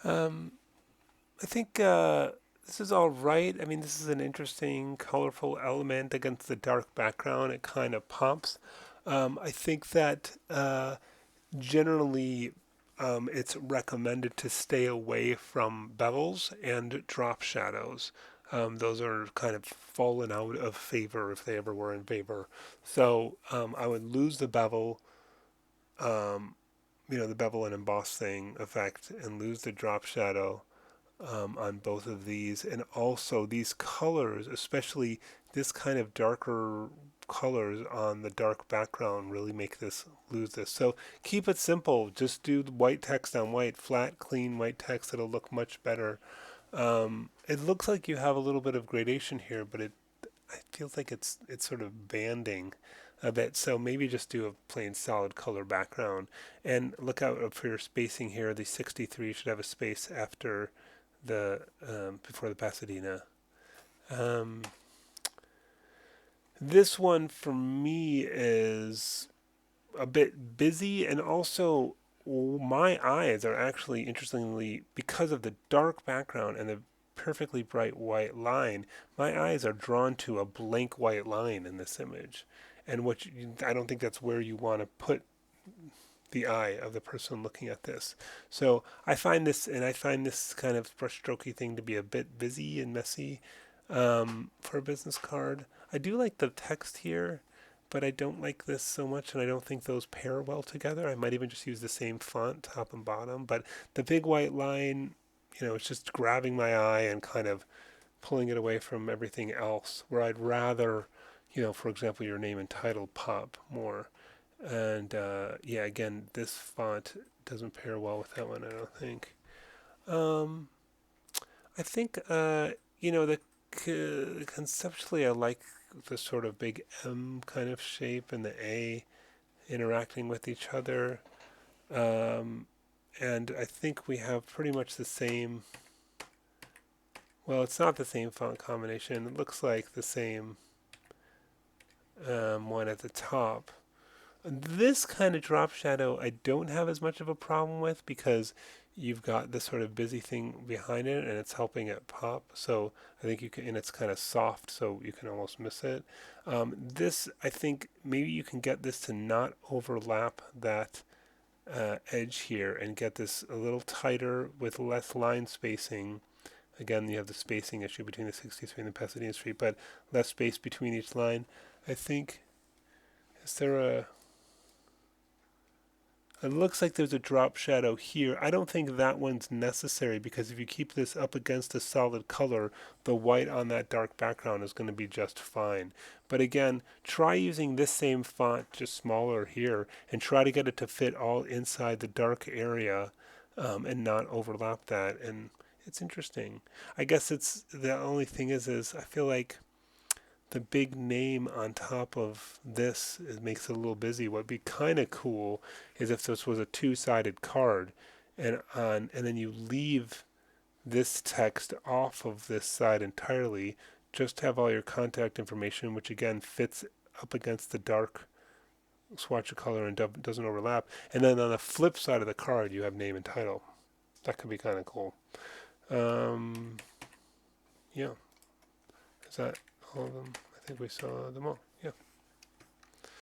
Um, I think this is all right. I mean, this is an interesting, colorful element against the dark background. It kind of pops. I think that generally it's recommended to stay away from bevels and drop shadows. Those are kind of fallen out of favor if they ever were in favor. So I would lose the bevel, um, the bevel and embossing effect, and lose the drop shadow on both of these. And also these colors, especially this kind of darker colors on the dark background, really make this lose this. So keep it simple. Just do white text on white, flat, clean white text. It'll look much better. It looks like you have a little bit of gradation here, but it feels like it's sort of banding a bit. So maybe just do a plain solid color background. And look out for your spacing here. The 63 should have a space after the before the Pasadena. Um, this one for me is a bit busy, and also my eyes are actually interestingly, because of the dark background and the perfectly bright white line, my eyes are drawn to a blank white line in this image. And I don't think that's where you want to put the eye of the person looking at this. So I find this kind of brushstrokey thing to be a bit busy and messy for a business card. I do like the text here, but I don't like this so much, and I don't think those pair well together. I might even just use the same font, top and bottom. But the big white line, it's just grabbing my eye and kind of pulling it away from everything else. Where I'd rather, for example, your name and title pop more. And yeah, again, this font doesn't pair well with that one, I don't think. Um, I think, conceptually, I like the sort of big M kind of shape and the A interacting with each other. Um, and I think we have pretty much the same. Well, it's not the same font combination. It looks like the same one at the top. This kind of drop shadow I don't have as much of a problem with because you've got this sort of busy thing behind it and it's helping it pop. So I think you can, and it's kind of soft, so you can almost miss it. This, I think maybe you can get this to not overlap that edge here and get this a little tighter with less line spacing. Again, you have the spacing issue between the 63 and the Pasadena Street, but less space between each line. I think, is there a, it looks like there's a drop shadow here. I don't think that one's necessary because if you keep this up against a solid color, the white on that dark background is going to be just fine. But again, try using this same font, just smaller here, and try to get it to fit all inside the dark area and not overlap that. And it's interesting. I guess it's the only thing is I feel like the big name on top of this it makes it a little busy. What'd be kind of cool is if this was a two-sided card, and then you leave this text off of this side entirely, just have all your contact information, which again fits up against the dark swatch of color and doesn't overlap. And then on the flip side of the card, you have name and title. That could be kind of cool. Um, yeah, is that all of them? I think we saw them all.